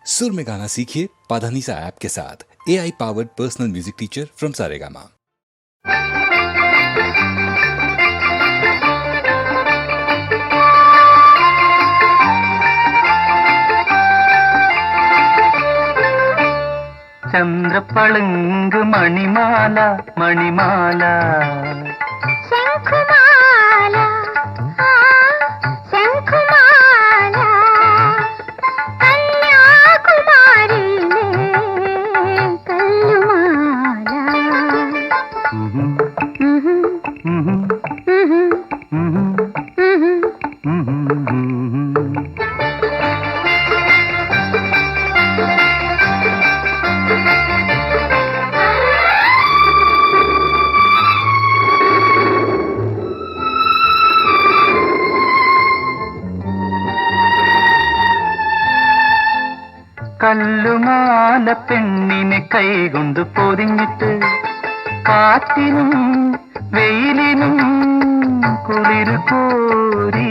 सुर में गाना सीखिए पाधानीसा ऐप के साथ। AI powered personal music teacher from Saregama. ചന്ദ്രപ്പളുങ്ക് മണിമാല മണിമാല ശംഖുമാല ശംഖുമാല കന്യാകുമാരിയിലെ കല്ലുമാല കല്ലുമാല പെണ്ണിനെ കൈകൊണ്ട് പൊതിഞ്ഞിട്ട് കാറ്റിനും വെയിലിനും കുളിര് കോരി.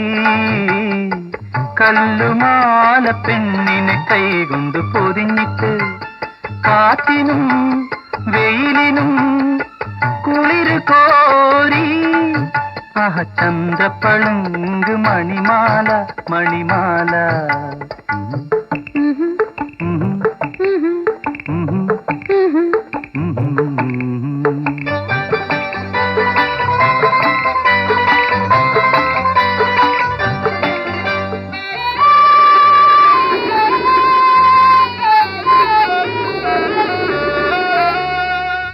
കല്ലുമാല പെണ്ണിനെ കൈകൊണ്ട് പൊതിഞ്ഞിട്ട് കാറ്റിനും വെയിലിനും കുളിര് കോരി. ആഹ ചന്ദ്രപ്പളുങ്ക് മണിമാല മണിമാല.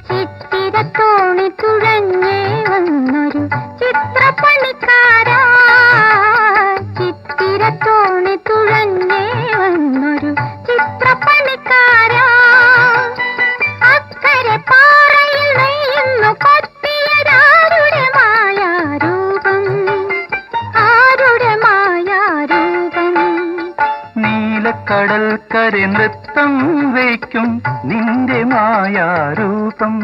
ചിത്തിരത്തോണി തുഴഞ്ഞേ വന്നൊരു ചിത്രപ്പണിക്കാരാ. ചിത്തിരത്തോണി തുഴഞ്ഞേ വന്നൊരു ചിത്രപ്പണിക്കാരാ. അക്കരെ പാറയിൽ നെയ്യുന്നു കൊത്തിയതാരുടെ മായാരൂപം, ആരുടെ മായാരൂപം. നീലക്കടൽക്കരെ നൃത്തം വയ്ക്കും നിന്റെ മായാരൂപം.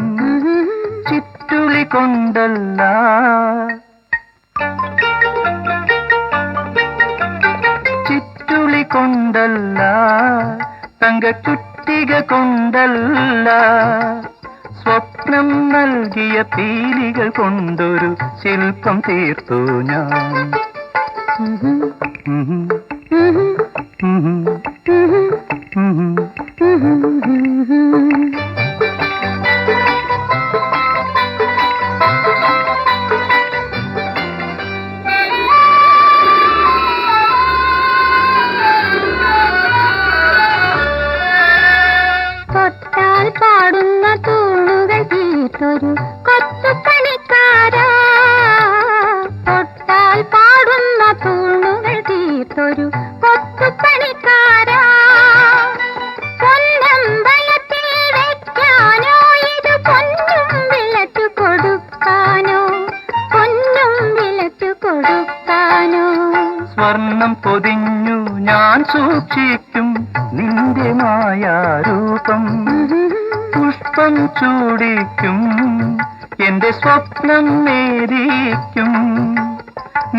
ചിറ്റുളി കൊണ്ടല്ല ചിറ്റുളി കൊണ്ടല്ല തങ്ക ചുറ്റിക കൊണ്ടല്ല, സ്വപ്നം നൽകിയ പീലികൾ കൊണ്ടൊരു ശില്പം തീർത്തു ഞാൻ. തൊട്ടാൽ പാടുന്ന തൂണുകൾ തീർത്തൊരു കൊച്ചുപണിക്കാരാ. തൊട്ടാൽ പാടുന്ന തൂണുകൾ തീർത്തൊരു കൊച്ചുപണിക്കാരാ. പൊന്നമ്പലത്തിൽ വെക്കാനോ ഇത് പൊന്നും വിലച്ചു കൊടുക്കാനോ, പൊന്നും വിലച്ചു കൊടുക്കാനോ. സ്വർണം പൊതിഞ്ഞു ഞാൻ സൂക്ഷിക്കും നിന്റെ മായാരൂപം. പുഷ്പം ചൂടിക്കും എന്റെ സ്വപ്നം നേദിക്കും.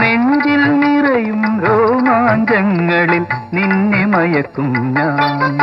നെഞ്ചിൽ നിറയും രോമാഞ്ചങ്ങളിൽ നിന്നെ മയക്കും ഞാൻ.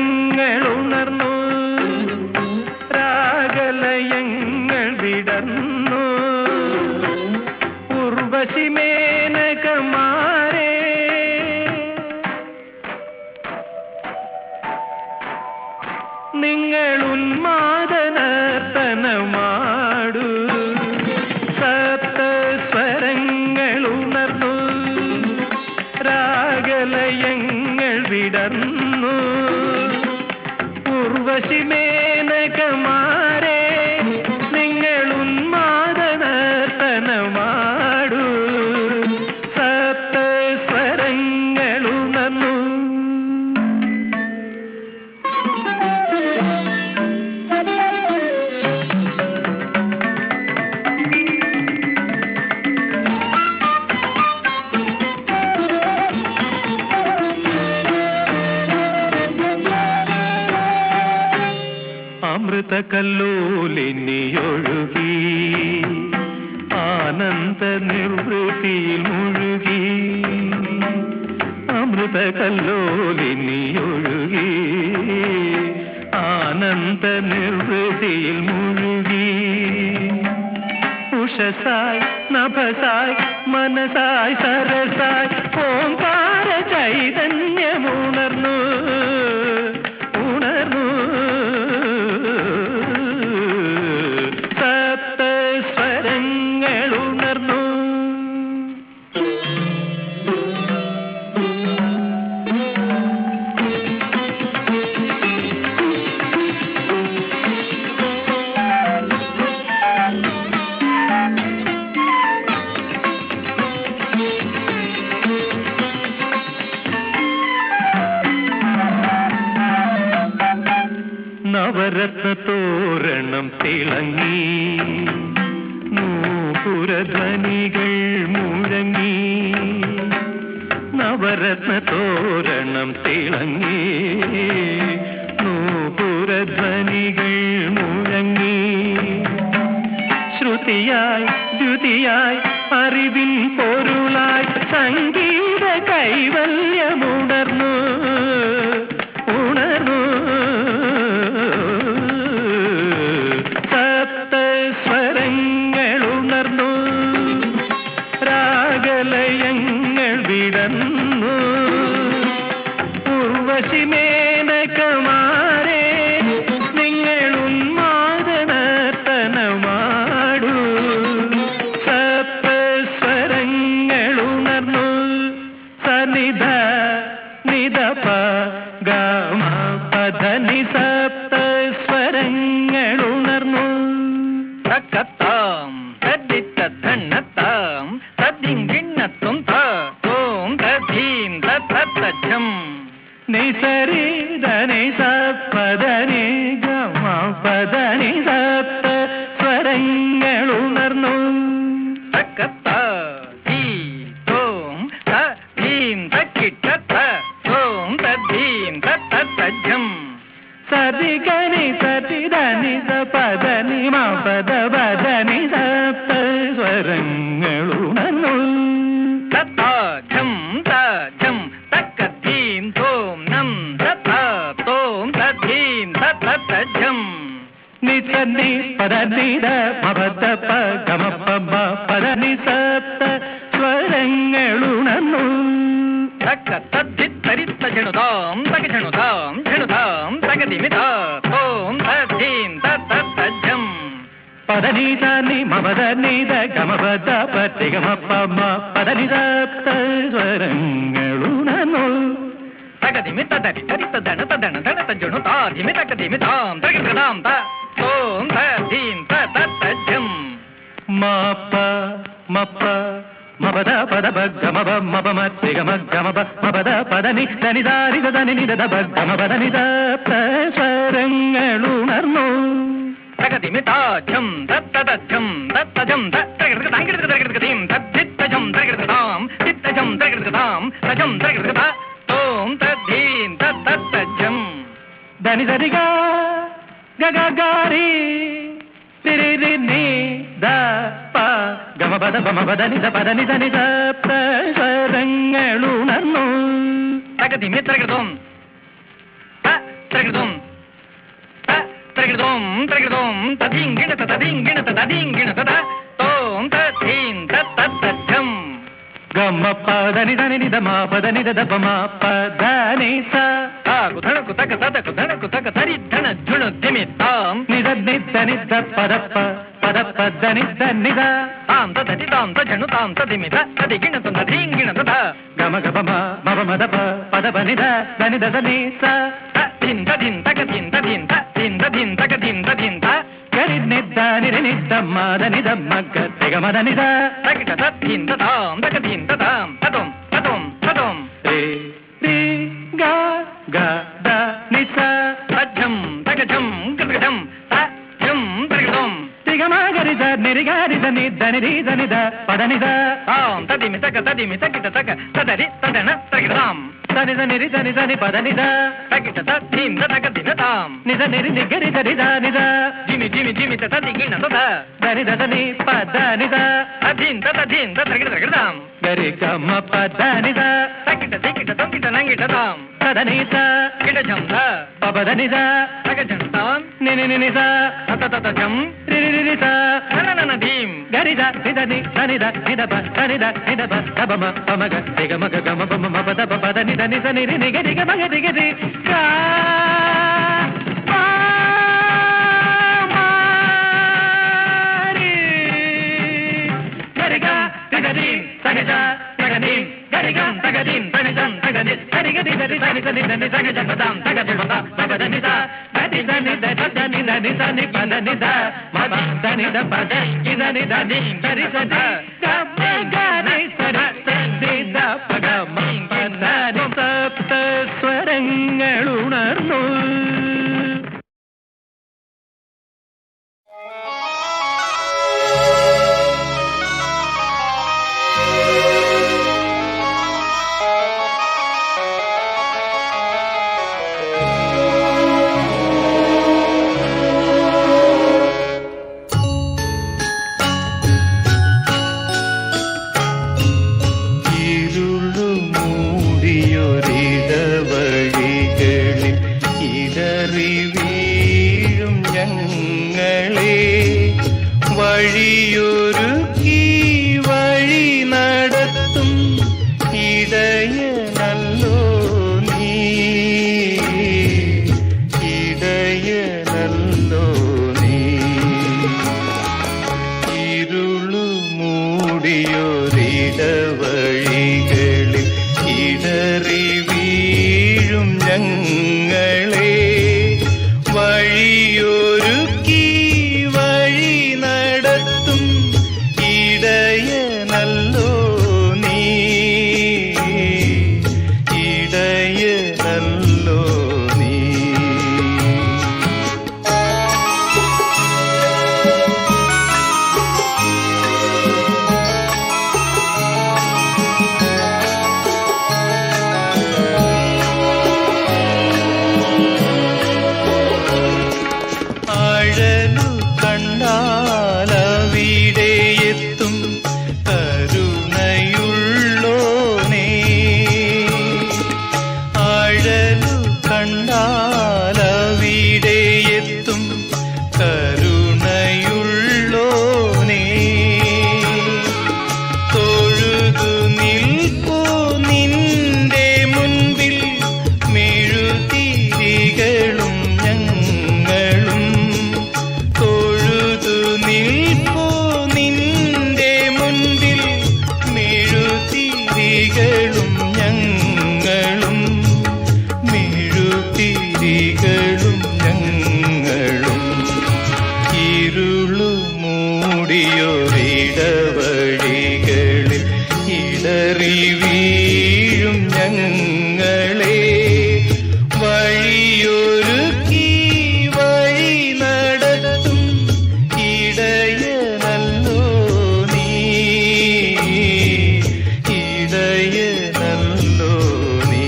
സപ്തസ്വരങ്ങളുണർന്നു, രാഗലയങ്ങൾ വിടർന്നു. ഉർവശി മേനകമാരേ നിങ്ങൾ ഉന്മാദനർത്തനമാടൂ. സപ്തസ്വരങ്ങളുണർന്നു, രാഗലയങ്ങൾ വിടർന്നു. ഉർവശി മേനകമാരേ നിങ്ങൾ ഉന്മാദനർത്തനമാടൂ. സപ്തസ്വരങ്ങളുണർന്നു. അമൃത കല്ലോലിനിയൊഴുകി ആനന്ദ നിർവൃതിയിൽ മുഴുകി അമൃത കല്ലോലിനിയൊഴുകി ആനന്ദ നിർവൃതിയിൽ മുഴുകി ഉഷസായി നഭസായി മനസായി സരസായി ഓംകാര ചൈതന്യമുണർന്നു ഉണർന്നു സപ്തസ്വരങ്ങൾ ഉണർന്നു. നവരത്ന തോരണം തിളങ്ങി നൂപുരധ്വനികൾ മുഴങ്ങി നവരത്ന തോരണം തിളങ്ങി നൂപുരധ്വനികൾ മുഴങ്ങി ശ്രുതിയായി ദ്യുതിയായി അറിവിൻ പൊരുളായി സംഗീത കൈവല്യമുണർന്നു ഉണർന്നു സപ്തസ്വരങ്ങൾ ഉണർന്നു രാഗലയങ്ങൾ വിടന്നു ഉർവശിമേനകമാരേ നിങ്ങൾ ഉന്മാദനർത്തനമാടൂ സപ്തസ്വരങ്ങൾ ഉണർന്നു സനിധ നിധപ ഗമ പധനി സപ്തസ്വരങ്ങൾ ഉണർന്നു തക്കത്താം തദ്ദിത്ത തന്നത്താം തദ്ദിങ്ങിണ്ണത്തും തോം തദ്ധീം തത്തജ്ജം നിസരി ധനി സപ്പദനി ഗമ പദനി സപ്തസ്വരങ്ങൾ ഉണർന്നു തക്കത്താ തീ തോം തദ്ധീം തക്കിട്ടത്ത തോം തദ്ധീം തത്തജ്ജം സതിഗനി സതിധനി സപദനി മപദ പദനി സപ്തസ്വരങ്ങൾ ഉണർന്നു തത്താജം തജം തക്കത്തീം തോം നം തത്ത തോം തദ്ധീം തത്തജ്ജം നിസന്നി പദനിധ മപദ ഗമ പദനി സപ്തസ്വരങ്ങൾ ഉണർന്നു തക്ക തദ്ധിത്തരിത്ത ജണുതാം തക ജണുതാം ജണുതാം തകതിമിത തോം തദ്ധീം തത്തജ്ജം പദനി സനി മപദനിധ ഗമപദ പതി ഗമ പദനി സപ്തസ്വരങ്ങൾ ഉണർന്നു തകതിമി തദരി തരിത്ത ധന തദന ധന തജണു താധിമി തകതിമി താം തകൃതാം ത തോം തദ്ധീം തത്തജ്ജം മപ മപ മപദ പദ ഗമ മപ മതി ഗമ ഗമ മപദ പദനി ധനി ദാരി ധനി നിധ ഗമ പദനി സപ്തസ്വരങ്ങൾ ഉണർന്നു തകതിമി താജം തത്തജ്ജം തത്തജം തകൃതീം തദ്ധിത്തജം തകൃതാം തിത്തജം തകൃതാം തജം തകൃത തോം തദ്ധീം തത്തജ്ജം ധനി ധരി ഗാരി രി നി ധ പ ഗമ പദ പമ പദനി ധ പദനി ധനി സപ്തസ്വരങ്ങൾ ഉണർന്നു തകതിമി തകൃതം തകൃതം തകൃതം തകൃതം തദീംഗിണത തദീംഗിണത തദീംഗിണത തോം തദ്ധീം തത്തജ്ജം ഗമ പദനി ധനി നിധ മ പദനി ധ പമ പദനി സ കുധണ കുതക തരി ധന ധുണു ധിമി താം നിധ നിധ നിധ പദപ്പ പദപ്പ ധനി ധനിധ താം തദതി താം തജണു താം തദിമിത തദിഗിണത തദീംഗിണത ഗമ ഗമ മപ മദപ പദപ നിധ ധനി ധ ധനി സ തദിൻ തദിൻ തകദിൻ തദിൻ തദിൻ തദിൻ തകദിൻ തദിൻ ത ഗരി നിധ നിര നിധ മദ നിധ മഗ തിഗ മദ നിധ തകിട തദിൻ തതാം തകദിൻ തതാം തദം തദം തദം രി രി ഗ ഗ ദ നി സ തജ്ജം തകജം കൃതജം തജ്ജം തകൃതം തിഗ മഗരി ധ നിരി ഗരി ധ നി ധ നിരി ധ നി ധ പദ നി ധ താം തദിമി തക തകിട തക തദരി തദന തകൃതാം దని దని దని దని పద నిద తగిట తీం తగ దిన తాం నిద నిరి నిగరి దరి ద నిద జిమి జిమి జిమి తదిగిన తద దని దని పద నిద అధీం తగిట తగదాం గరి గమ పద నిద తగిట దిగిట తొంగిట నంగిట తాం పద నిద గిట జం ద పద నిద తగ జం తాం నిని నిని ద తత జం రిరి రిరి ద నన ధీం గరి ద నిద ని దని ద నిద ప దని ద నిద ప దబ మ పమ గ దిగ మగ గమ పమ మ పద ప పద నిద నిద నిరి నిగ దిగ మగ దిగ ది గా మారి గరి గ గరి తగ జ తగ ని గరి గ తగ దిం తగ జం తగ ని గరి గ ది గరి తని తని తని తగ జ పదం తగ ది పద పద ని ద గరి ద ని ద పద ని ద ని ద ని పద ని ద మ ద ని ద పద ని ద ని ద ని గరి ద ద గ మ గ ని స ద ని ద പദ മ പദ നി സപ്ത സ്വരങ്ങളുണർന്നു വഴിയൊരുക്കി വഴി നടത്തും ഇടയനല്ലോ നീ, ഇടയനല്ലോ നീ. ഇരുളു മൂടിയൊരിടവഴികളിൽ ഇടറി വീഴും ഞങ്ങളെ വഴിയൊരുക്കി വഴി നടത്തും ഇടയനല്ലോ നീ, ഇടയനല്ലോ നീ. ആഴലു കണ്ടാലവിടെ എത്തും കരുണയുള്ളോനേ, ആഴലു കണ്ടാലവിടെ എത്തും കരുണയുള്ളോനേ. തൊഴുതു നിൽപ്പൂ നിന്റെ മുൻപിൽ മെഴുതിരികളും ഞങ്ങളും, തൊഴുതു നിൽപ്പൂ നിന്റെ മുൻപിൽ മെഴുതിരികളും ഞങ്ങളും, മെഴുതിരികളും ഞങ്ങളും. ഇരുളു മൂടിയൊരിടവഴികളിൽ ഇടറി വീഴും ഞങ്ങളെ വഴിയൊരുക്കി വഴി നടത്തും ഇടയനല്ലോ നീ, ഇടയനല്ലോ നീ.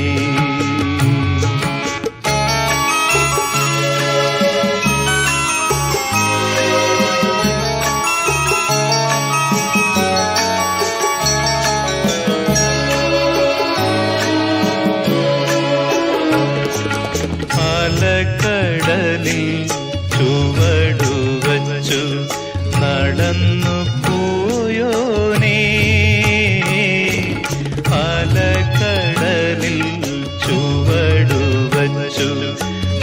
അലകടലിൽ ചുവടുവച്ചു നടന്നു പോയോനേ, അലകടലിൽ ചുവടുവച്ചു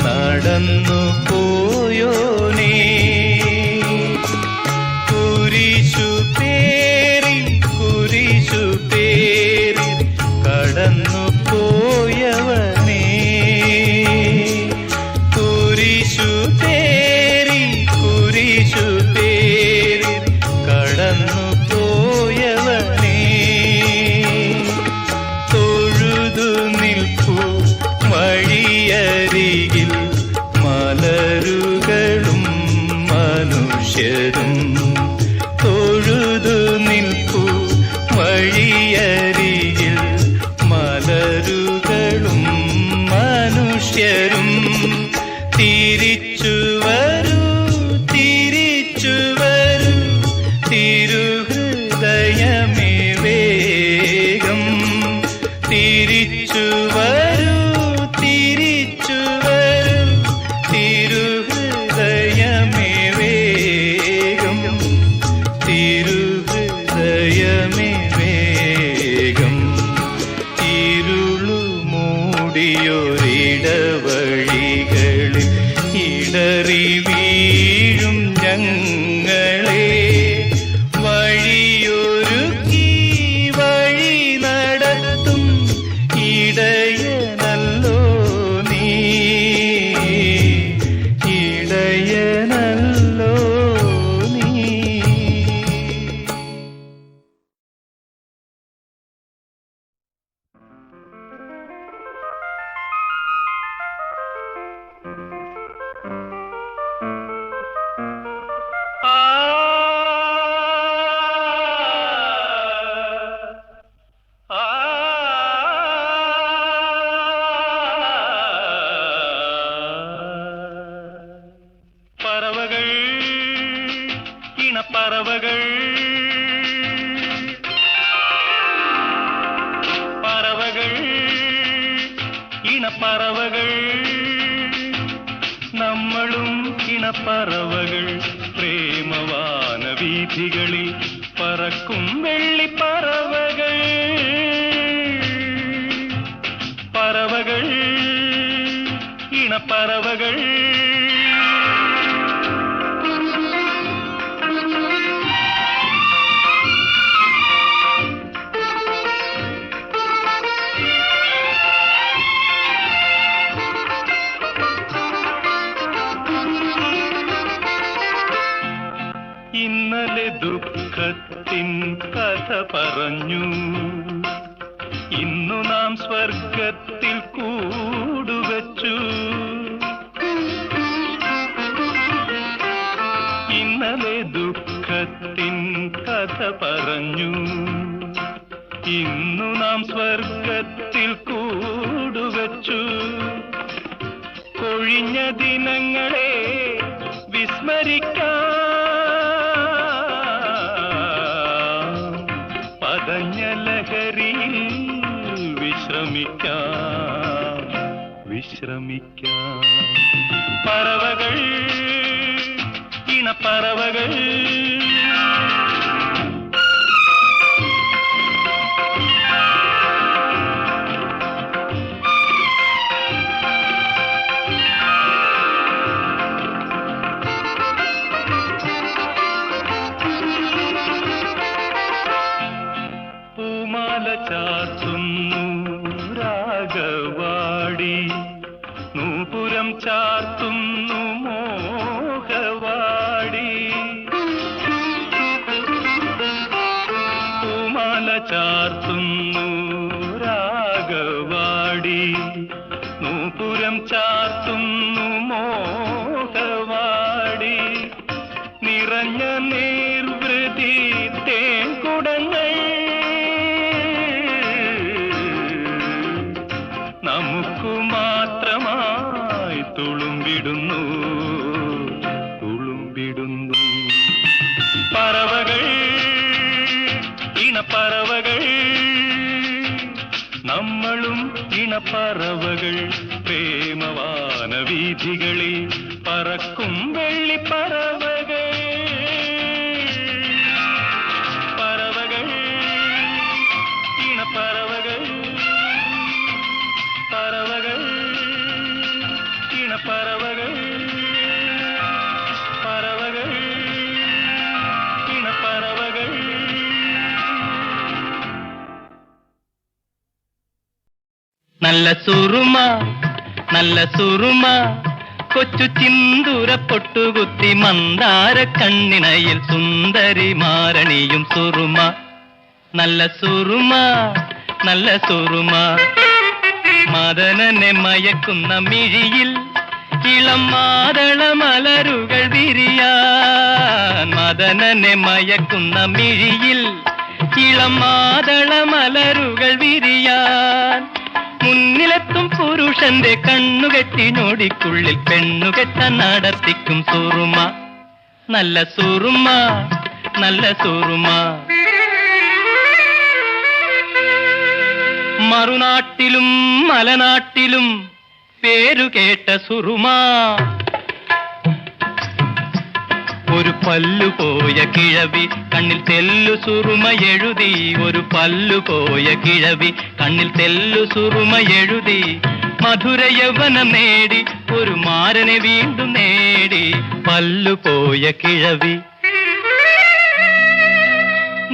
നടന്നു പോയോനേ. കുരിശു പേറി കടന്നു പോയവനേ, കുരിശു പേറി കടന്നു പോയവനേ. തൊഴുതു നിൽപ്പൂ വഴിയരികിൽ മലരുകളും മനുഷ്യരും, തൊഴുതു നിൽപ്പൂ വഴിയരികിൽ മലരുകളും മനുഷ്യരും തിരിച്ചു വരൂ തിരിച്ചു വരൂ തിരുഹൃദയമേ വേഗം തിരിച്ചു വരൂ തിരിച്ചു വരൂ തിരുഹൃദയമേ വേഗം തിരുഹൃദയമേ വേഗം ഇരുളു മൂടിയൊരിടവഴികളിൽ ഇടറി വീഴും ഞങ്ങളെ വഴിയൊരുക്കി വഴി നടത്തും ഇടയനല്ലോ നീ ഇടയനല്ലോ നീ. പറവകൾ ഇണപ്പറവകൾ പറവകൾ ഇണപ്പറവകൾ നമ്മളും ഇണപ്പറവകൾ പ്രേമവാന വീഥികളിൽ പറക്കും വെള്ളിപ്പറവകൾ പറവകൾ ഇണപ്പറവകൾ ഇന്നലെ ദുഃഖത്തിൻ കഥ പറഞ്ഞു ഇന്നു നാം സ്വർഗത്തിൽ കൂടുവച്ചു ഇന്നലെ ദുഃഖത്തിൻ കഥ പറഞ്ഞു ഇന്നു നാം സ്വർഗത്തിൽ കൂടുവച്ചു കൊഴിഞ്ഞ ദിനങ്ങളെ വിസ്മരിക്കാം പതഞ്ഞ ലഹരിയിൽ വിശ്രമിക്കാം വിശ്രമിക്കാം പറവകൾ ഇണപ്പറവകൾ പൂമാല ചാർത്തുന്നു രാഗവാടി നൂപുരം ചാർത്തുന്നു മോഹവാടി പൂമാല ചാർത്തുന്നു രാഗവാടി നൂപുരം ചാർത്തുന്നു മോഹവാടി നിറഞ്ഞ നിർവൃതി തേൻകുടങ്ങൾ നമുക്കു മാത്രമായി തുളുമ്പിടുന്നു തുളുമ്പിടുന്നു പറവകൾ ഇണപ്പറവകൾ നമ്മളും ഇണപ്പറവകൾ പ്രേമവാന വീഥികളിൽ പറക്കും വെള്ളിപ്പറവകൾ പറവകൾ ഇണപ്പറവകൾ പറവകൾ ഇണപ്പറവകൾ പറവകൾ ഇണപ്പറവകൾ. നല്ല സുറുമ നല്ല സുറുമ കൊച്ചു ചിന്തൂര പൊട്ടുകുത്തി മന്ദാര കണ്ണിണയിൽ സുന്ദരി മാരണിയും സുറുമ നല്ല സുറുമ നല്ല സുറുമ മദനനെ മയക്കുന്ന മിഴിയിൽ ഇളം മാതള മലരുകൾ വിരിയാൻ മദനനെ മയക്കുന്ന മിഴിയിൽ ഇളം മാതള മലരുകൾ വിരിയാൻ മുന്നിൽ മുന്നിലെത്തും പുരുഷന്റെ കണ്ണുകെട്ടി ഞൊടിക്കുള്ളിൽ പെണ്ണുകെട്ടാൻ നടത്തിക്കും സുറുമ. നല്ല സുറുമ, നല്ല സുറുമ. മറുനാട്ടിലും മലനാട്ടിലും പേരുകേട്ട സുറുമ. ഒരു പല്ലുപോയ കിഴവി കണ്ണിൽ തെല്ലു സുറുമ എഴുതി. ഒരു പല്ലുപോയ കിഴവി കണ്ണിൽ തെല്ലു സുറുമ എഴുതി. മധുര യൗവനം നേടി ഒരു മാരനെ വീണ്ടും നേടി. പല്ലുപോയ കിഴവി.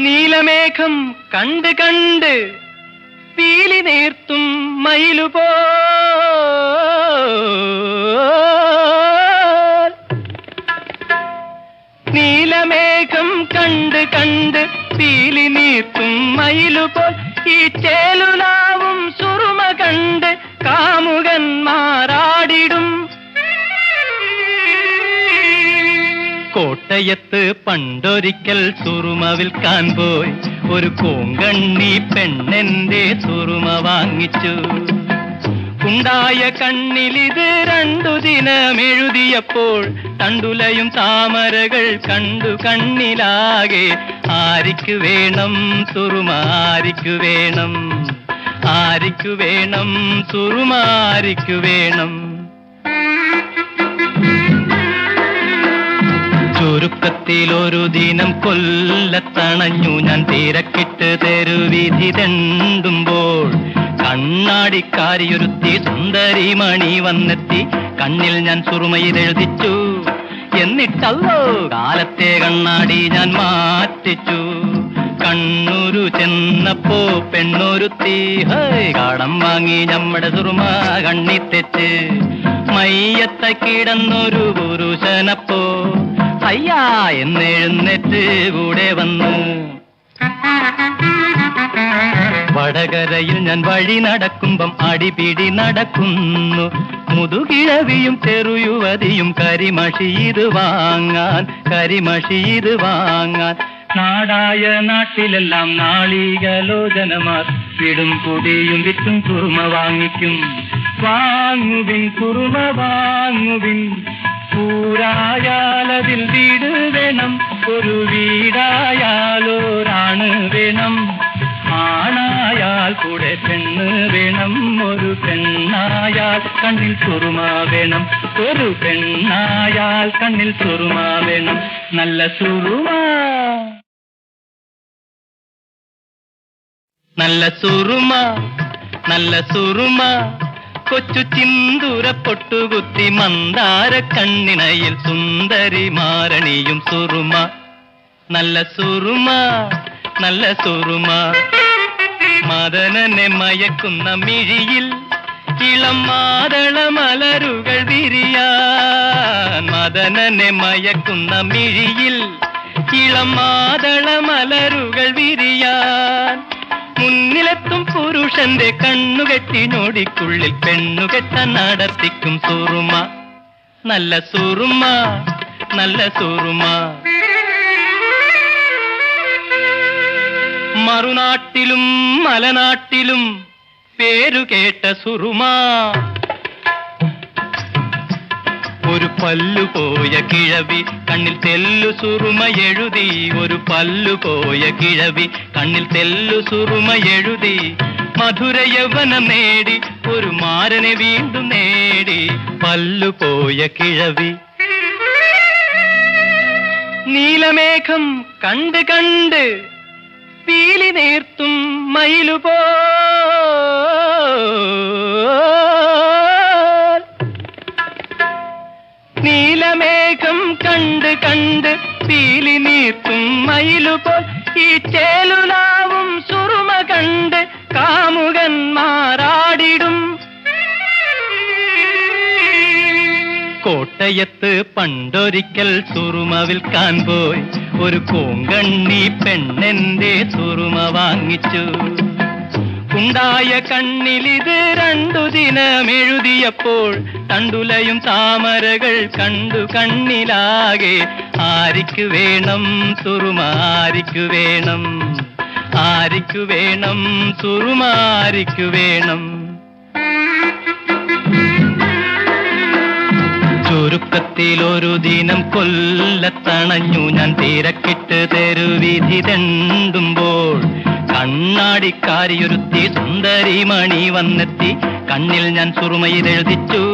നീലമേഘം കണ്ട് കണ്ട് പീലി നേർത്തും മയിലുപോ. നീലമേഘം കണ്ട് കണ്ട് പീലി നീർത്തും മയിലുപോൽ ഈ ചേലുലാവും സുറുമ കണ്ട് കാമുകന്മാരാടിടും. കോട്ടയത്ത് പണ്ടൊരിക്കൽ സുറുമ വിൽക്കാൻ പോയി ഒരു കോങ്കണ്ണി പെണ്ണെന്റെ സുറുമ വാങ്ങിച്ചു. ഉണ്ടായ കണ്ണിലിത് 2 ദിനം എഴുതിയപ്പോൾ തണ്ടുലയും താമരകൾ കണ്ടു കണ്ണിലാകെ. ആരിക്കു വേണം സുറുമ, ആരിക്കു വേണം, ആരിക്കു വേണം സുറുമ, ആരിക്കു വേണം. ചുരുക്കത്തിലൊരു ദിനം കൊല്ലത്തണഞ്ഞു ഞാൻ തിരക്കിട്ട് തെരുവീഥി തെണ്ടുമ്പോൾ കണ്ണാടിക്കാരിയൊരുത്തി സുന്ദരി മണി വന്നെത്തി. കണ്ണിൽ ഞാൻ സുറുമയിലെഴുതിച്ചു. എന്നിട്ടല്ലോ കാലത്തെ കണ്ണാടി ഞാൻ മാറ്റിച്ചു. കണ്ണൂരു ചെന്നപ്പോ പെണ്ണൊരുത്തി കടം വാങ്ങി നമ്മുടെ സുറുമ കണ്ണി തെച്ച്. മയ്യത്ത കിടന്നൊരു പുരുഷനപ്പോ അയ്യാ എന്നെഴുന്നേറ്റ് കൂടെ വന്നു. വടകരയിൽ ഞാൻ വഴി നടക്കുമ്പം അടിപിടി നടക്കുന്നു. മുതുകിഴവിയും ചെറുയുവതിയും കരിമഷി ഇത് വാങ്ങാൻ, കരിമഷി ഇത് വാങ്ങാൻ. നാടായ നാട്ടിലെല്ലാം നാളികലോചനമാർ വിടും കുടിയും വിറ്റും കുറുമ വാങ്ങിക്കും. വാങ്ങുവിൻ കുറുമ വാങ്ങുവിൻ. ൂരായാലതിൽ വീട് വേണം, ഒരു വീടായാലോരാണ് വേണം. ആണായാൽ കൂടെ പെണ്ണ് വേണം, ഒരു പെണ്ണായാൽ കണ്ണിൽ സുറുമ വേണം, ഒരു പെണ്ണായാൽ കണ്ണിൽ സുറുമ വേണം. നല്ല സുറുമ, നല്ല സുറുമ, നല്ല സുറുമ. കൊച്ചു ചിന്തൂര പൊട്ടുകുത്തി മന്ദാര കണ്ണിണയിൽ സുന്ദരി മാരണിയും സുറുമ. നല്ല സുറുമ, നല്ല സുറുമ. മദനനെ മയക്കുന്ന മിഴിയിൽ ഇളം മാതള മലരുകൾ വിരിയാൻ. മദനനെ മയക്കുന്ന മിഴിയിൽ ഇളം മാതള മലരുകൾ വിരിയാൻ. മുന്നിലെത്തും പുരുഷന്റെ കണ്ണുകെട്ടി ഞൊടിക്കുള്ളിൽ പെണ്ണുകെട്ടാൻ നടത്തിക്കും സുറുമ. നല്ല സുറുമ, നല്ല സുറുമ. മറുനാട്ടിലും മലനാട്ടിലും പേരുകേട്ട സുറുമ. ഒരു പല്ലുപോയ കിഴവി കണ്ണിൽ തെല്ലു സുറുമ എഴുതി. ഒരു പല്ലുപോയ കിഴവി കണ്ണിൽ തെല്ലു സുറുമ എഴുതി. മധുര യൗവനം നേടി ഒരു മാരനെ വീണ്ടും നേടി. പല്ലുപോയ കിഴവി. നീലമേഘം കണ്ട് കണ്ട് പീലി നേർത്തും മയിലുപോ. നീലമേഘം കണ്ട് കണ്ട് പീലി നീർത്തും മയിലുപോൽ ഈ ചേലുലാവും സുറുമ കണ്ട് കാമുകന്മാരാടിടും. കോട്ടയത്ത് പണ്ടൊരിക്കൽ സുറുമ വിൽക്കാൻ പോയി ഒരു കോങ്കണ്ണി പെണ്ണെന്റെ സുറുമ വാങ്ങിച്ചു. ഉണ്ടായ കണ്ണിലിത് 2 ദിനം എഴുതിയപ്പോൾ തണ്ടുലയും താമരകൾ കണ്ടു കണ്ണിലാകെ. ആരിക്കു വേണം സുറുമ, ആരിക്കു വേണം, ആരിക്കു വേണം സുറുമ, ആരിക്കു വേണം. ചുരുക്കത്തിൽ ഒരു ദിനം കൊല്ലത്തണഞ്ഞു ഞാൻ തിരക്കിട്ട് തെരുവീഥി തെണ്ടുമ്പോൾ കണ്ണാടിക്കാരിയൊരുത്തി സുന്ദരി മണി വന്നെത്തി. കണ്ണിൽ ഞാൻ സുറുമയിലെഴുതിച്ചു.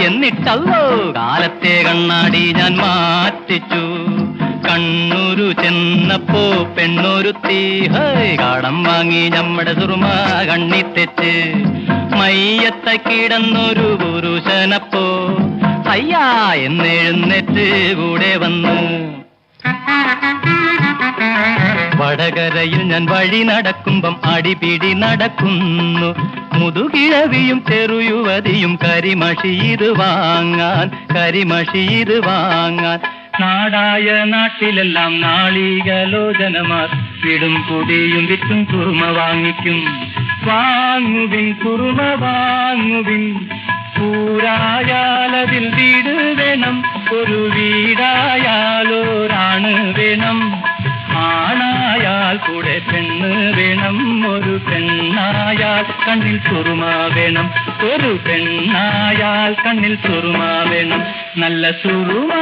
എന്നിട്ടല്ലോ കാലത്തെ കണ്ണാടി ഞാൻ മാറ്റിച്ചു. കണ്ണൂരു ചെന്നപ്പോ പെണ്ണൊരുത്തി കടം വാങ്ങി നമ്മുടെ സുറുമ കണ്ണി തെച്ച്. മയ്യത്ത കിടന്നൊരു പുരുഷനപ്പോ അയ്യാ എന്നെഴുന്നേറ്റ് കൂടെ വന്നു. വടകരയിൽ ഞാൻ വഴി നടക്കുമ്പം അടിപിടി നടക്കുന്നു. മുതുകിഴവിയും ചെറുയുവതിയും കരിമഷി ഇത് വാങ്ങാൻ, കരിമഷി ഇത് വാങ്ങാൻ. നാടായ നാട്ടിലെല്ലാം നാളികലോചനമാർ വിടും കുടിയും വിറ്റും കുറുമ വാങ്ങിക്കും. വാങ്ങുവിൻ കുറുമ വാങ്ങുവിൻ. ൂരായാലതിൽ വീട് വേണം, ഒരു വീടായാലോരാണ് വേണം. ആണായാൽ കൂടെ പെണ്ണ് വേണം, ഒരു പെണ്ണായാൽ കണ്ണിൽ സുറുമ വേണം, ഒരു പെണ്ണായാൽ കണ്ണിൽ സുറുമ വേണം. നല്ല സുറുമ